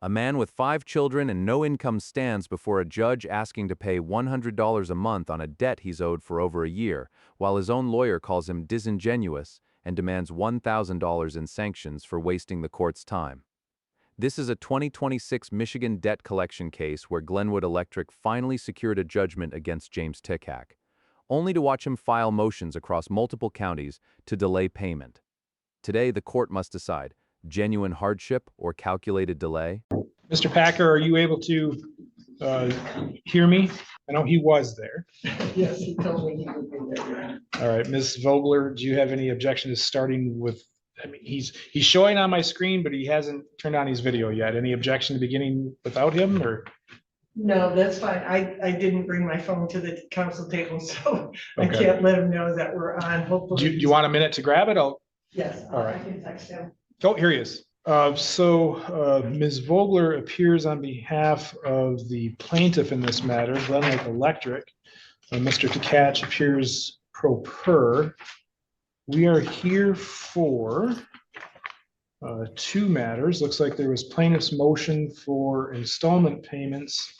A man with 5 children and no income stands before a judge asking to pay $100 a month on a debt he's owed for over a year, while his own lawyer calls him disingenuous and demands $1,000 in sanctions for wasting the court's time. This is a 2026 Michigan debt collection case where Glenwood Electric finally secured a judgment against James Tkach, only to watch him file motions across multiple counties to delay payment. Today, the court must decide genuine hardship or calculated delay. Mr. Packer, are you able to hear me? I know he was there. Yes, he told me he would be there. All right, Ms. Vogler, do you have any objection to starting with, I mean, he's showing on my screen, but he hasn't turned on his video yet. Any objection to beginning without him, or? No, that's fine. I didn't bring my phone to the council table, so I Okay. can't let him know that we're on. Hopefully. Do you want a minute to grab it? Yes, All right. I can text him. Oh, here he is. Ms. Vogler appears on behalf of the plaintiff in this matter, Glenwood Electric. Mr. Tkach appears pro per. We are here for two matters. Looks like there was plaintiff's motion for installment payments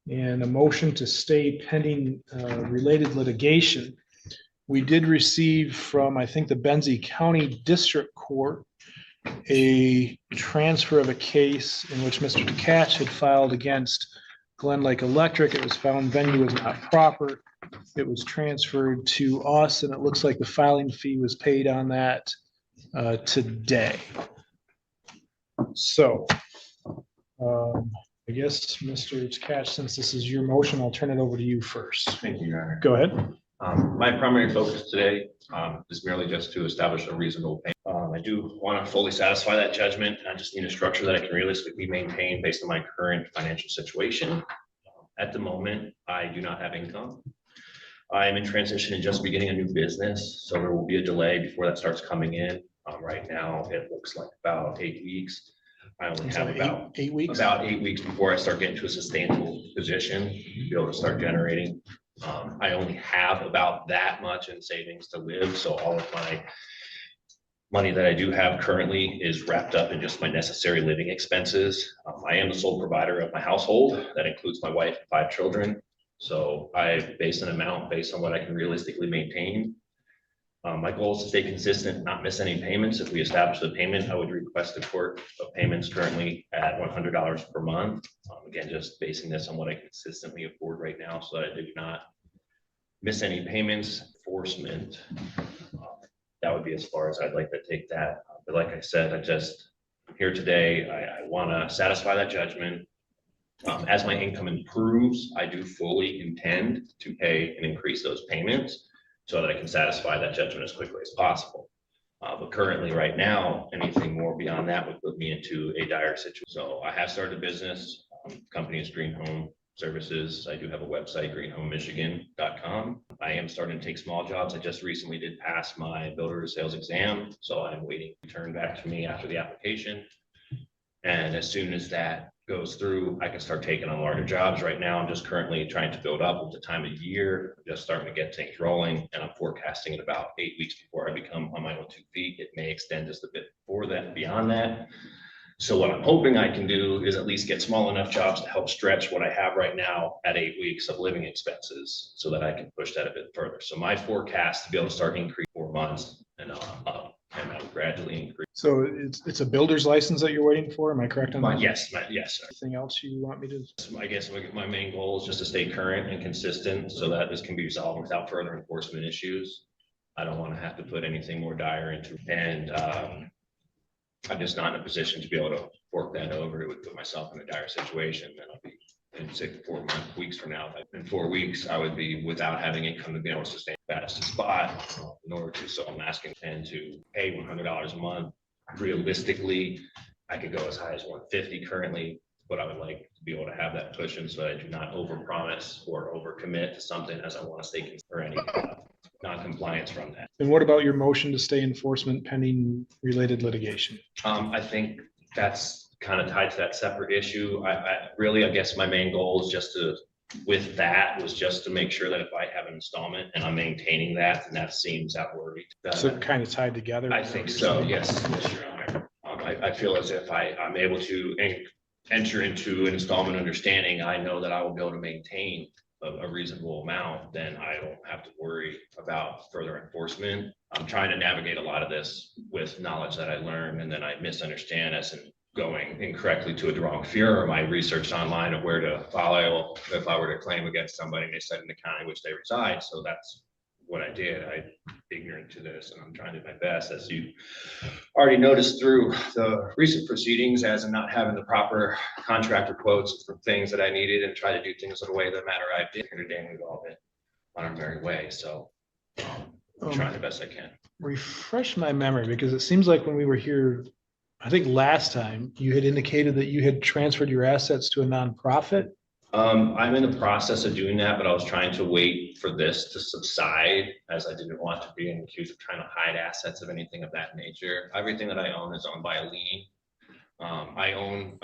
and a motion to stay pending related litigation. We did receive from, I think, the Benzie County District Court a transfer of a case in which Mr. Tkach had filed against Glen Lake Electric. It was found venue was not proper. It was transferred to us, and it looks like the filing fee was paid on that today. So I guess, Mr. Tkach, since this is your motion, I'll turn it over to you first. Thank you, Your Honor. Go ahead. My primary focus today is merely just to establish a reasonable payment. I do want to fully satisfy that judgment. I just need a structure that I can realistically maintain based on my current financial situation. At the moment, I do not have income. I am in transition and just beginning a new business, so there will be a delay before that starts coming in. Right now, it looks like about 8 weeks. I only have about 8 weeks. About 8 weeks before I start getting to a sustainable position, to be able to start generating. I only have about that much in savings to live, so all of my money that I do have currently is wrapped up in just my necessary living expenses. I am the sole provider of my household. That includes my wife and 5 children. So I base an amount based on what I can realistically maintain. My goal is to stay consistent, not miss any payments. If we establish the payment, I would request a court of payments currently at $100 per month. Again, just basing this on what I consistently afford right now so that I do not miss any payments. Enforcement, that would be as far as I'd like to take that. But like I said, I'm here today. I want to satisfy that judgment. As my income improves, I do fully intend to pay and increase those payments so that I can satisfy that judgment as quickly as possible. But currently, right now, anything more beyond that would put me into a dire situation. So I have started a business. Company is Green Home Services. I do have a website, greenhomemichigan.com. I am starting to take small jobs. I just recently did pass my builder sales exam, so I'm waiting to turn back to me after the application. And as soon as that goes through, I can start taking on larger jobs. Right now, I'm just currently trying to build up with the time of year, I'm just starting to get things rolling, and I'm forecasting it about 8 weeks before I become on my own 2 feet. It may extend just a bit before that, beyond that. So what I'm hoping I can do is at least get small enough jobs to help stretch what I have right now at 8 weeks of living expenses so that I can push that a bit further. So my forecast to be able to start increase 4 months and up, and that will gradually increase. So it's a builder's license that you're waiting for? Am I correct on that? Yes, sir. Anything else you want me to? I guess my main goal is just to stay current and consistent so that this can be resolved without further enforcement issues. I don't want to have to put anything more dire into, and I'm just not in a position to be able to fork that over. It would put myself in a dire situation. Then I'll be in 4 weeks from now. In 4 weeks, I would be without having income to be able to sustain that spot in order to. So I'm asking and to pay $100 a month. Realistically, I could go as high as $150 currently, but I would like to be able to have that cushion so that I do not overpromise or overcommit to something as I want to stay or any non-compliance from that. And what about your motion to stay enforcement pending related litigation? I think that's kind of tied to that separate issue. I guess my main goal is just to, with that, was just to make sure that if I have an installment and I'm maintaining that, then that seems outworthy. So kind of tied together? I think so, yes, Your Honor. I feel as if I'm able to enter into an installment understanding, I know that I will be able to maintain a reasonable amount, then I don't have to worry about further enforcement. I'm trying to navigate a lot of this with knowledge that I learned and then I misunderstand as in going incorrectly to a wrong fear, or my research online of where to file if I were to claim against somebody and they said in the county which they reside. So that's what I did. I'm ignorant to this and I'm trying to do my best, as you already noticed through the recent proceedings, as in not having the proper contractor quotes for things that I needed and try to do things the way the matter I did here today, and we've all been on our merry way. So I'm trying the best I can. Refresh my memory, because it seems like when we were here, I think last time, you had indicated that you had transferred your assets to a nonprofit. I'm in the process of doing that, but I was trying to wait for this to subside, as I didn't want to be accused of trying to hide assets of anything of that nature. Everything that I own is owned by a lien. I own,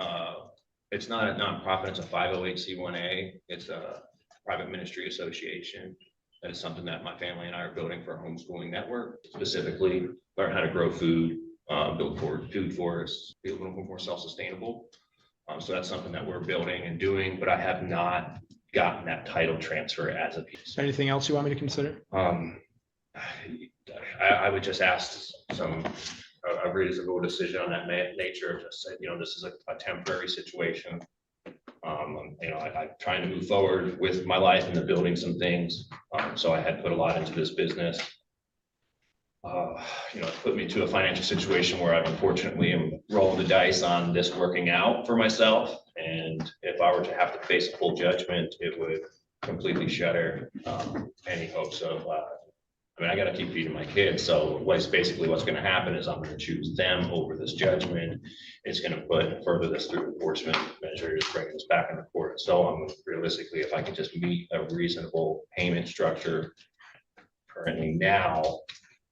it's not a nonprofit, it's a 508c1a. It's a private ministry association. That is something that my family and I are building for a homeschooling network, specifically learn how to grow food, build food forests, be a little bit more self-sustainable. So that's something that we're building and doing, but I have not gotten that title transfer as of yet. Anything else you want me to consider? I would just ask a reasonable decision on that nature. Just say, this is a temporary situation. I'm trying to move forward with my life and the building some things. So I had put a lot into this business. It put me to a financial situation where I unfortunately am rolling the dice on this working out for myself. And if I were to have to face a full judgment, it would completely shatter any hopes of, I got to keep feeding my kids. So what's going to happen is I'm going to choose them over this judgment. It's going to further this through enforcement measures, bring this back in the court. So realistically, if I can just meet a reasonable payment structure currently now,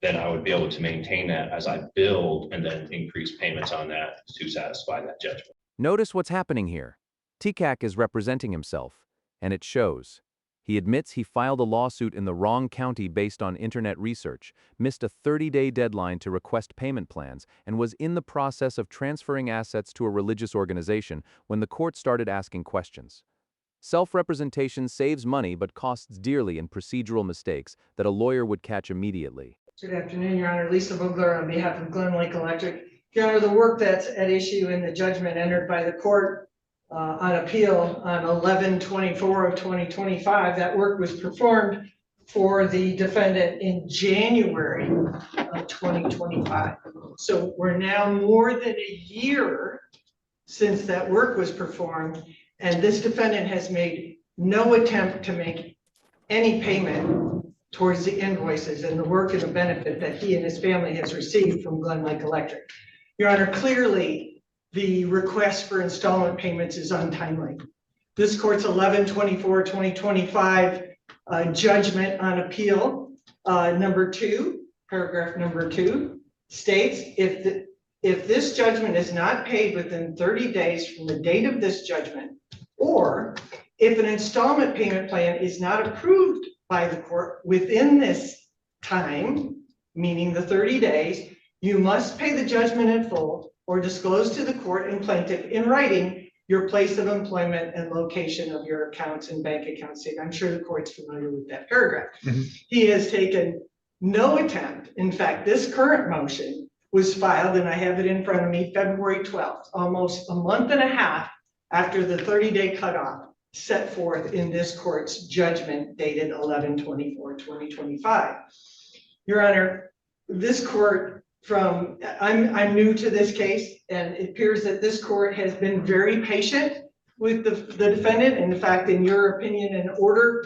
then I would be able to maintain that as I build and then increase payments on that to satisfy that judgment. Notice what's happening here. Tkach is representing himself, and it shows. He admits he filed a lawsuit in the wrong county based on internet research, missed a 30-day deadline to request payment plans, and was in the process of transferring assets to a religious organization when the court started asking questions. Self-representation saves money but costs dearly in procedural mistakes that a lawyer would catch immediately. Good afternoon, Your Honor. Lisa Vogler on behalf of Glenwood Electric. Your Honor, the work that's at issue in the judgment entered by the court on appeal on 11/24 of 2025, that work was performed for the defendant in January of 2025. So we're now more than a year since that work was performed, and this defendant has made no attempt to make any payment towards the invoices and the work and the benefit that he and his family has received from Glenwood Electric. Your Honor, clearly the request for installment payments is untimely. This court's 11/24/2025 judgment on appeal number 2, paragraph number 2 states, if this judgment is not paid within 30 days from the date of this judgment, or if an installment payment plan is not approved by the court within this time, meaning the 30 days, you must pay the judgment in full or disclose to the court and plaintiff in writing your place of employment and location of your accounts and bank account statement. I'm sure the court's familiar with that paragraph. Mm-hmm. He has taken no attempt. In fact, this current motion was filed, and I have it in front of me, February 12th, almost a month and a half after the 30-day cutoff set forth in this court's judgment dated 11/24/2025. Your Honor, this court I'm new to this case, and it appears that this court has been very patient with the defendant. In fact, in your opinion and order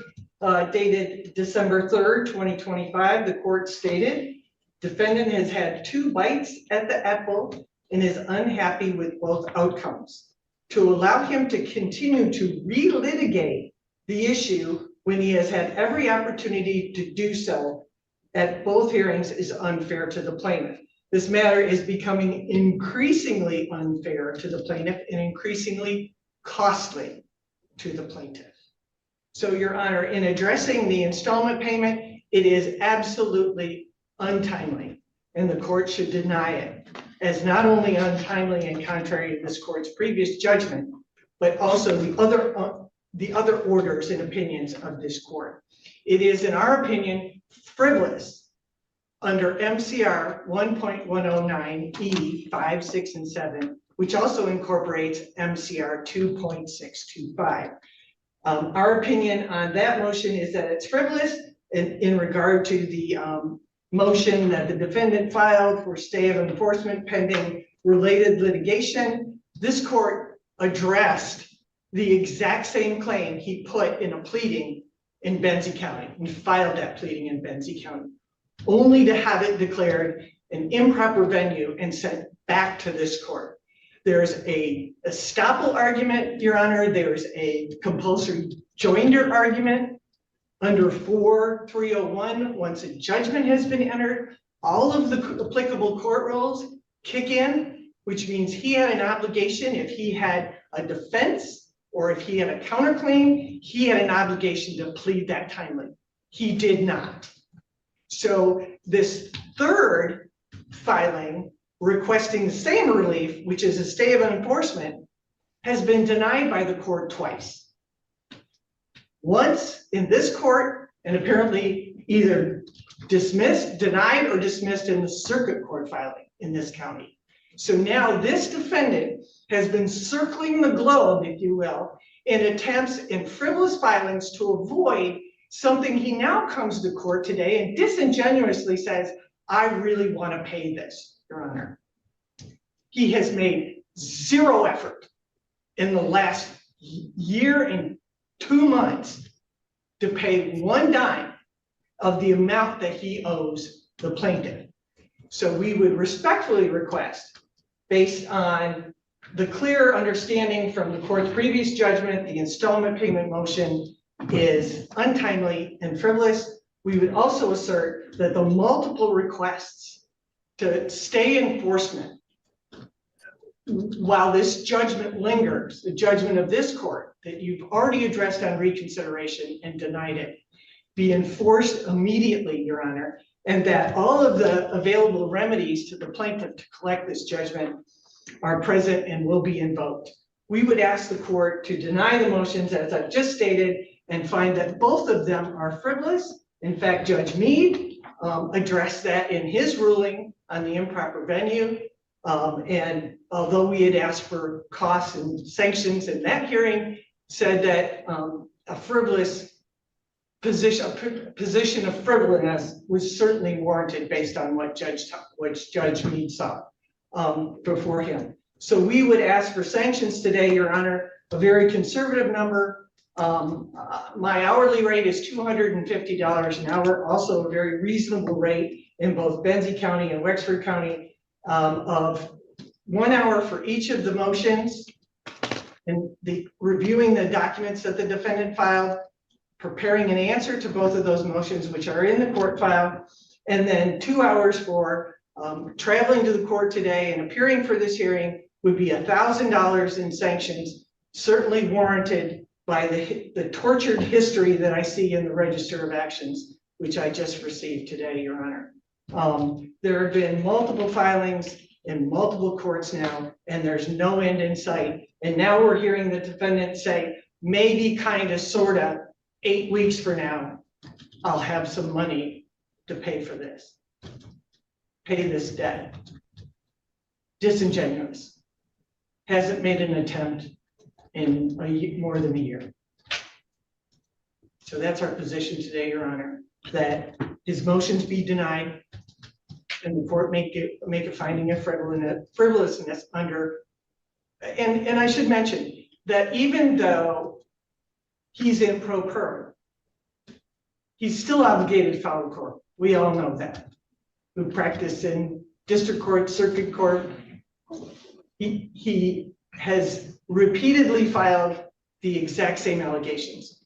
dated December 3rd, 2025, the court stated, defendant has had 2 bites at the apple and is unhappy with both outcomes. To allow him to continue to relitigate the issue when he has had every opportunity to do so at both hearings is unfair to the plaintiff. This matter is becoming increasingly unfair to the plaintiff and increasingly costly to the plaintiff. So, Your Honor, in addressing the installment payment, it is absolutely untimely, and the court should deny it as not only untimely and contrary to this court's previous judgment, but also the other orders and opinions of this court. It is, in our opinion, frivolous under MCR 1.109E 5, 6, and 7, which also incorporates MCR 2.625. Our opinion on that motion is that it's frivolous in regard to the motion that the defendant filed for stay of enforcement pending related litigation. This court addressed the exact same claim he put in a pleading in Benzie County. We filed that pleading in Benzie County, only to have it declared an improper venue and sent back to this court. There's a estoppel argument, Your Honor. There's a compulsory joinder argument under 4301. Once a judgment has been entered, all of the applicable court rules kick in, which means he had an obligation. If he had a defense or if he had a counterclaim, he had an obligation to plead that timely. He did not. So this third filing requesting the same relief, which is a stay of enforcement, has been denied by the court twice. Once in this court, and apparently either dismissed, denied, or dismissed in the circuit court filing in this county. So now this defendant has been circling the globe, if you will, in attempts in frivolous filings to avoid something he now comes to court today and disingenuously says, I really want to pay this, Your Honor. He has made zero effort in the last year and 2 months to pay one dime of the amount that he owes the plaintiff. So we would respectfully request, based on the clear understanding from the court's previous judgment, the installment payment motion is untimely and frivolous. We would also assert that the multiple requests to stay enforcement while this judgment lingers, the judgment of this court that you've already addressed on reconsideration and denied it, be enforced immediately, Your Honor, and that all of the available remedies to the plaintiff to collect this judgment are present and will be invoked. We would ask the court to deny the motions as I've just stated and find that both of them are frivolous. In fact, Judge Mead addressed that in his ruling on the improper venue. And although we had asked for costs and sanctions in that hearing, said that a frivolous position of frivolousness was certainly warranted based on what Judge Mead saw before him. So we would ask for sanctions today, Your Honor, a very conservative number. My hourly rate is $250 an hour, also a very reasonable rate in both Benzie County and Wexford County, of 1 hour for each of the motions and reviewing the documents that the defendant filed, preparing an answer to both of those motions, which are in the court file, and then 2 hours for traveling to the court today and appearing for this hearing would be $1,000 in sanctions, certainly warranted by the tortured history that I see in the Register of Actions, which I just received today, Your Honor. There have been multiple filings in multiple courts now, and there's no end in sight. And now we're hearing the defendant say, maybe, kind of, sort of, 8 weeks from now, I'll have some money to pay for this, pay this debt. Disingenuous. Hasn't made an attempt in more than a year. So that's our position today, Your Honor, that his motions be denied and the court make a finding of frivolousness under, and I should mention that even though he's in pro per, he's still obligated to follow court. We all know that. Who practice in district court, circuit court. He has repeatedly filed the exact same allegations,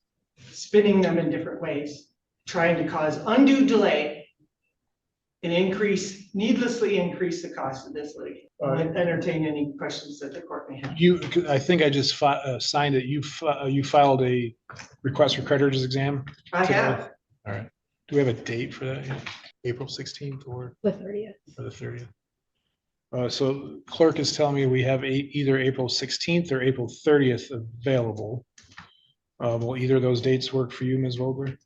spinning them in different ways, trying to cause undue delay and needlessly increase the cost of this litigation. Entertain any questions that the court may have. I think I just signed it. You filed a request for creditor's exam? I have. All right. Do we have a date for that yet? April 16th or The 30th. the 30th? So clerk is telling me we have either April 16th or April 30th available. Will either of those dates work for you, Ms. Vogler?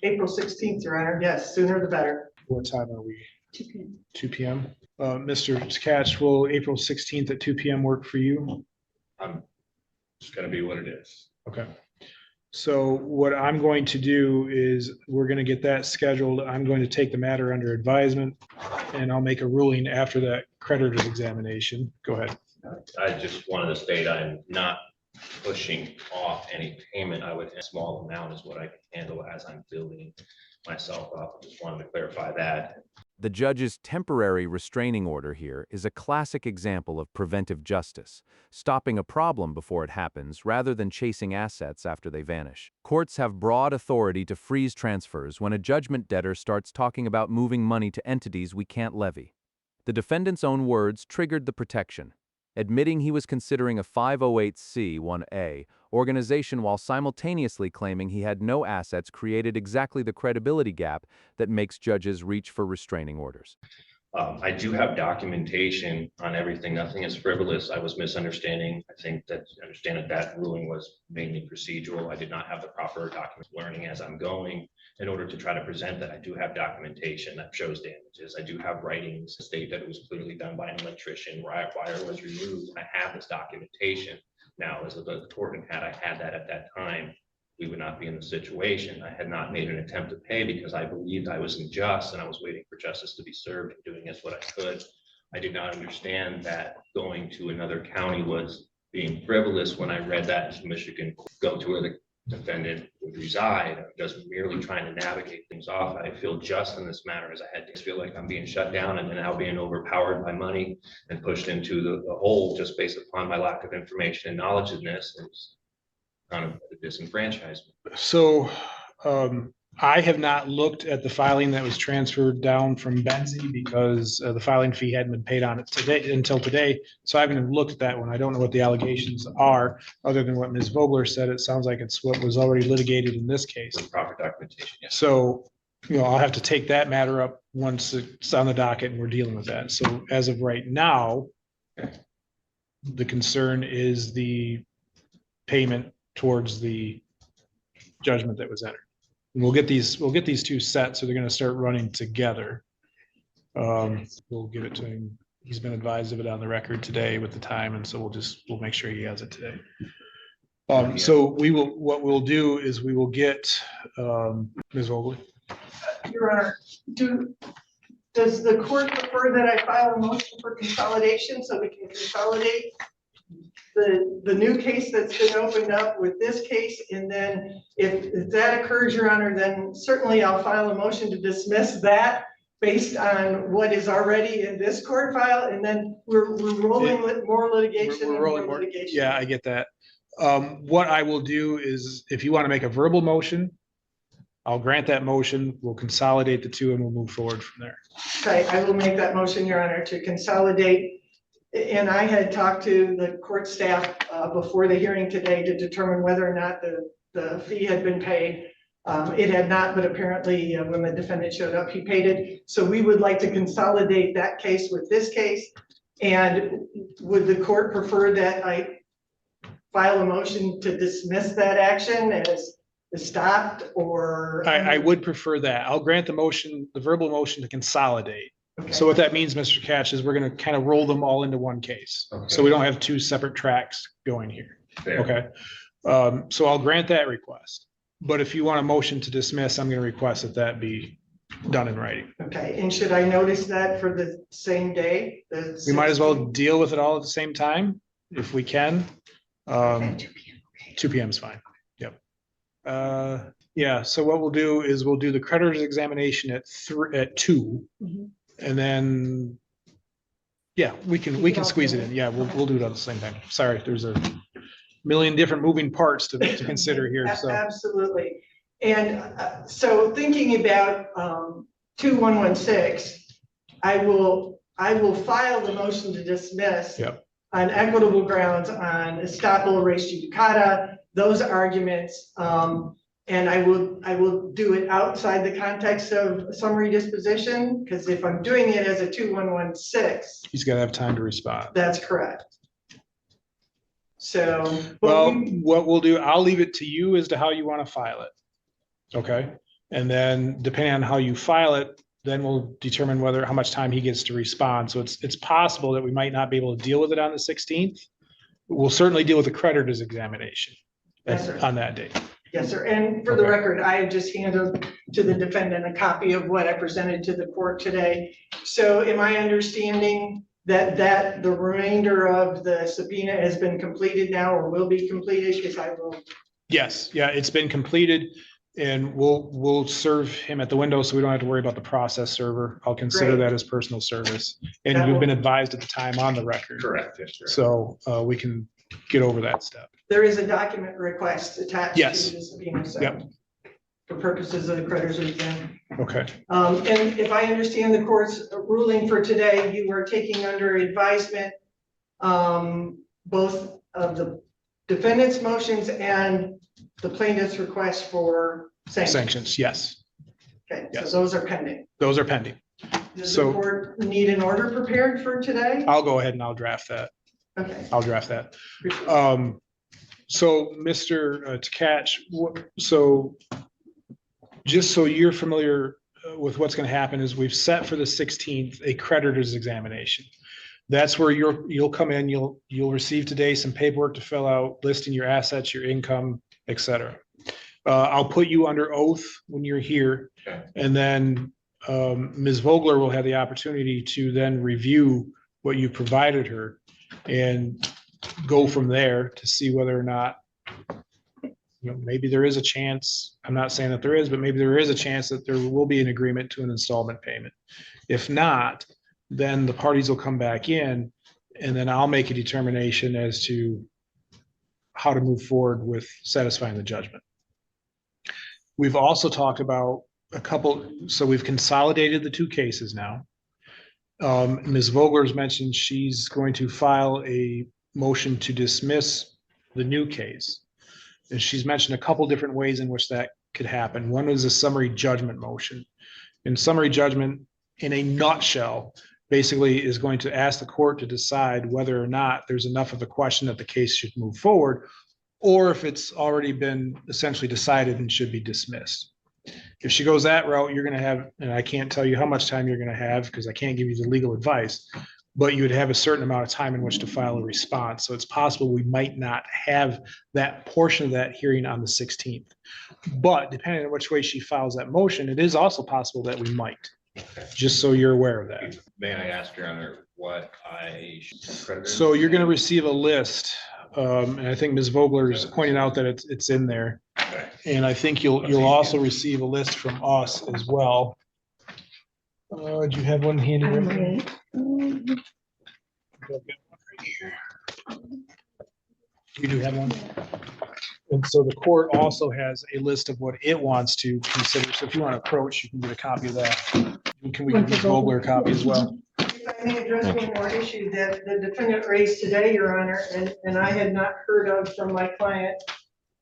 April 16th, Your Honor. Yes, sooner the better. What time are we? 2 p.m. 2 p.m. Mr. Tkach, will April 16th at 2 p.m. work for you? It's gonna be what it is. Okay. So what I'm going to do is we're going to get that scheduled. I'm going to take the matter under advisement and I'll make a ruling after that creditor's examination. Go ahead. I just wanted to state I'm not pushing off any payment. I would, a small amount is what I can handle as I'm building myself up. Just wanted to clarify that. The judge's temporary restraining order here is a classic example of preventive justice, stopping a problem before it happens rather than chasing assets after they vanish. Courts have broad authority to freeze transfers when a judgment debtor starts talking about moving money to entities we can't levy. The defendant's own words triggered the protection, admitting he was considering a 508c(1)(a) organization while simultaneously claiming he had no assets created exactly the credibility gap that makes judges reach for restraining orders. I do have documentation on everything. Nothing is frivolous. I was misunderstanding. I think that understand that ruling was mainly procedural. I did not have the proper document learning as I'm going in order to try to present that. I do have documentation that shows damages. I do have writings that state that it was clearly done by an electrician, wire was removed. I have this documentation. Now, as the court had I had that at that time, we would not be in the situation. I had not made an attempt to pay because I believed I was unjust and I was waiting for justice to be served and doing as what I could. I did not understand that going to another county was being frivolous when I read that in Michigan, go to where the defendant would reside. I'm just merely trying to navigate things off. I feel just in this matter as I had to feel like I'm being shut down and now being overpowered by money and pushed into the hole just based upon my lack of information and knowledge in this. It's kind of a disenfranchisement. So I have not looked at the filing that was transferred down from Benzie because the filing fee hadn't been paid on it today until today. So I haven't even looked at that one. I don't know what the allegations are other than what Ms. Vogler said. It sounds like it's what was already litigated in this case. With proper documentation, yes. So, I'll have to take that matter up once it's on the docket and we're dealing with that. So as of right now, the concern is the payment towards the judgment that was entered. And we'll get these two set, so they're going to start running together. We'll give it to him. He's been advised of it on the record today with the time, and so we'll make sure he has it today. So what we'll do is we will get Ms. Vogel. Your Honor, does the court prefer that I file a motion for consolidation so we can consolidate the new case that's been opened up with this case? And then if that occurs, Your Honor, then certainly I'll file a motion to dismiss that based on what is already in this court file. And then we're rolling with more litigation and more litigation. Yeah, I get that. What I will do is if you want to make a verbal motion, I'll grant that motion. We'll consolidate the two and we'll move forward from there. Okay, I will make that motion, Your Honor, to consolidate. And I had talked to the court staff before the hearing today to determine whether or not the fee had been paid. It had not, but apparently when the defendant showed up, he paid it. So we would like to consolidate that case with this case. And would the court prefer that I file a motion to dismiss that action as stopped, or? I would prefer that. I'll grant the motion, the verbal motion to consolidate. Okay. So what that means, Mr. Tkach, is we're going to kind of roll them all into one case. Okay. So we don't have two separate tracks going here. Fair. Okay. So I'll grant that request. But if you want a motion to dismiss, I'm going to request that be done in writing. Okay, and should I notice that for the same day? We might as well deal with it all at the same time if we can. 2 p.m. is fine. Yep. Yeah. So what we'll do is we'll do the creditor's examination at 2, Mhm. and then yeah, we can squeeze it in. Yeah, we'll do it at the same time. Sorry, there's a million different moving parts to consider here. So Absolutely. And so thinking about 2116, I will file the motion to dismiss. Yep. On equitable grounds, on estoppel, res judicata, those arguments. And I will do it outside the context of summary disposition, because if I'm doing it as a 2116, He's got to have time to respond. that's correct. So. Well, what we'll do, I'll leave it to you as to how you want to file it. Okay. And then depending on how you file it, then we'll determine how much time he gets to respond. So it's possible that we might not be able to deal with it on the 16th. We'll certainly deal with the creditor's examination Yes, sir. on that date. Yes, sir. And for the record, I have just handed to the defendant a copy of what I presented to the court today. So am I understanding that the remainder of the subpoena has been completed now or will be completed? Because I will. Yes, yeah, it's been completed and we'll serve him at the window so we don't have to worry about the process server. I'll consider that as personal service. And you've been advised at the time on the record. Correct. Yes, sir. So we can get over that step. There is a document request attached to Yes. the subpoena. So Yep. for purposes of the creditor's exam. Okay. And if I understand the court's ruling for today, you are taking under advisement both of the defendant's motions and the plaintiff's request for sanctions. Sanctions, yes. Okay, Yes. so those are pending. Those are pending. Does So- the court need an order prepared for today? I'll go ahead and I'll draft that. Okay. I'll draft that. So Mr. Tkach, so just so you're familiar with what's going to happen is we've set for the 16th a creditor's examination. That's where you'll come in, you'll receive today some paperwork to fill out, listing your assets, your income, et cetera. I'll put you under oath when you're here. Okay. And then Ms. Vogler will have the opportunity to then review what you provided her and go from there to see whether or not, maybe there is a chance, I'm not saying that there is, but maybe there is a chance that there will be an agreement to an installment payment. If not, then the parties will come back in and then I'll make a determination as to how to move forward with satisfying the judgment. We've also talked about so we've consolidated the two cases now. Ms. Vogler's mentioned she's going to file a motion to dismiss the new case. And she's mentioned a couple different ways in which that could happen. One is a summary judgment motion. And summary judgment, in a nutshell, basically is going to ask the court to decide whether or not there's enough of a question that the case should move forward, or if it's already been essentially decided and should be dismissed. If she goes that route, you're going to have, and I can't tell you how much time you're going to have because I can't give you the legal advice, but you would have a certain amount of time in which to file a response. So it's possible we might not have that portion of that hearing on the 16th. But depending on which way she files that motion, it is also possible that we might, just so you're aware of that. May I ask, Your Honor, what I should credit? So you're going to receive a list. And I think Ms. Vogler's pointed out that it's in there. Okay. And I think you'll also receive a list from us as well. Do you have one handy? Right? You do have one? And so the court also has a list of what it wants to consider. So if you want to approach, you can get a copy of that. We can give Ms. Vogler a copy as well. If I may address one more issue that the defendant raised today, Your Honor, and I had not heard of from my client.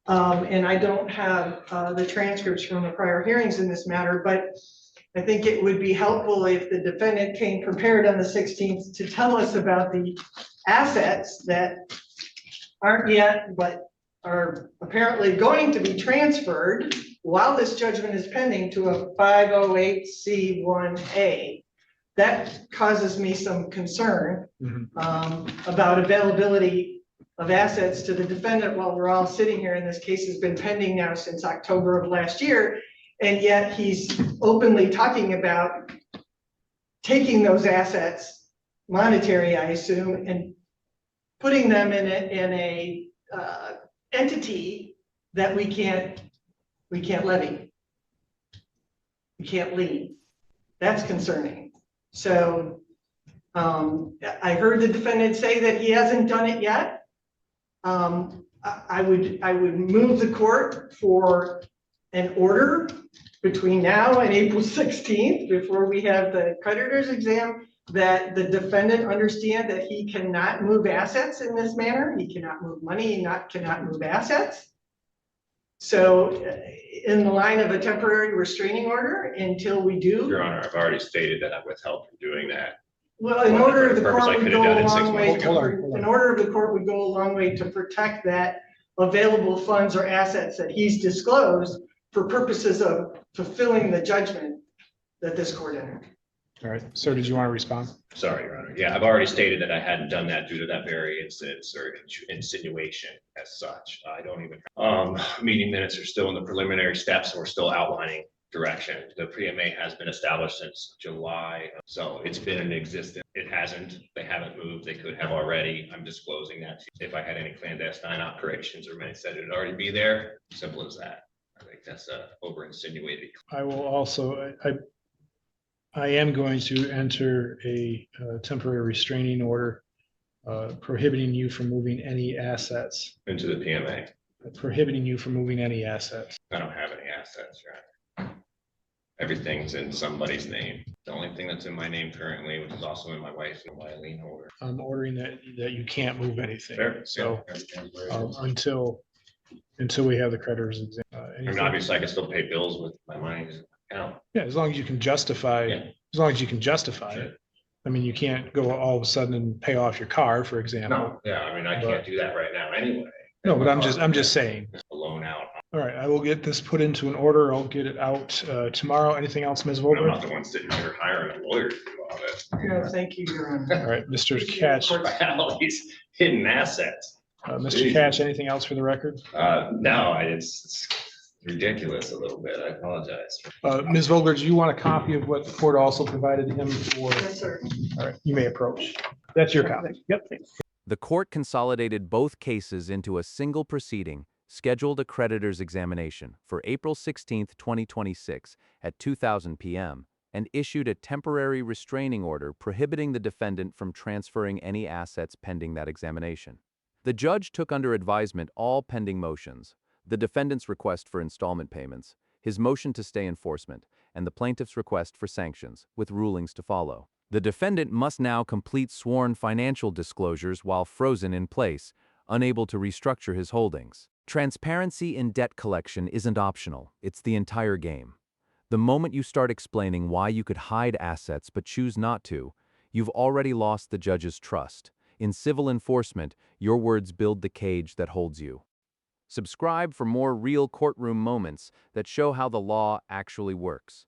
And I don't have the transcripts from the prior hearings in this matter, but I think it would be helpful if the defendant came prepared on the 16th to tell us about the assets that aren't yet, but are apparently going to be transferred while this judgment is pending to a 508C1A. That causes me some concern about availability of assets to the defendant while we're all sitting here, and this case has been pending now since October of last year, and yet he's openly talking about taking those assets, monetary, I assume, and putting them in a entity that we can't levy. We can't lien. That's concerning. So I heard the defendant say that he hasn't done it yet. I would move the court for an order between now and April 16th, before we have the creditor's exam, that the defendant understand that he cannot move assets in this manner. He cannot move money, cannot move assets. So in the line of a temporary restraining order until we do. Your Honor, I've already stated that I withheld from doing that. Well, in Well, order for the purpose I court would could have go done a in 6 long way months. to, Hold on. in order the court would go a long way to protect that available funds or assets that he's disclosed for purposes of fulfilling the judgment that this court entered. All right, sir, did you want to respond? Sorry, Your Honor. Yeah, I've already stated that I hadn't done that due to that very instance or insinuation as such. I don't even, meeting minutes are still in the preliminary steps. We're still outlining direction. The PMA has been established since July. So it's been in existence. It hasn't, they haven't moved. They could have already. I'm disclosing that. If I had any clandestine operations or many said it'd already be there, simple as that. I think that's over insinuated. I will also, I am going to enter a temporary restraining order prohibiting you from moving any assets, Into the PMA. prohibiting you from moving any assets. I don't have any assets, right? Everything's in somebody's name. The only thing that's in my name currently, which is also in my wife's, is my lien holder. I'm ordering that you can't move anything. Fair. So Yeah. until we have the creditors exam. I mean, obviously, I can still pay bills with my money account. Yeah, as long as you can justify, Yeah. as long as you can justify Sure. it. I mean, you can't go all of a sudden and pay off your car, for example. No, yeah, I mean, I can't do that right now anyway. No, but I'm just saying. A loan out. All right, I will get this put into an order. I'll get it out tomorrow. Anything else, Ms. I'm Vogler? not the one sitting here hiring a lawyer to do all this. Yeah, thank you, Your Honor. All right, Mr. Tkach, I had all these hidden assets. Mr. Tkach, anything else for the record? No, it's ridiculous a little bit. I apologize. Ms. Vogler, do you want a copy of what the court also provided him for? Yes, sir. All right, you may approach. That's your copy. Yep. The court consolidated both cases into a single proceeding, scheduled a creditor's examination for April 16, 2026 at 2:00 p.m., and issued a temporary restraining order prohibiting the defendant from transferring any assets pending that examination. The judge took under advisement all pending motions, the defendant's request for installment payments, his motion to stay enforcement, and the plaintiff's request for sanctions, with rulings to follow. The defendant must now complete sworn financial disclosures while frozen in place, unable to restructure his holdings. Transparency in debt collection isn't optional, it's the entire game. The moment you start explaining why you could hide assets but choose not to, you've already lost the judge's trust. In civil enforcement, your words build the cage that holds you. Subscribe for more real courtroom moments that show how the law actually works.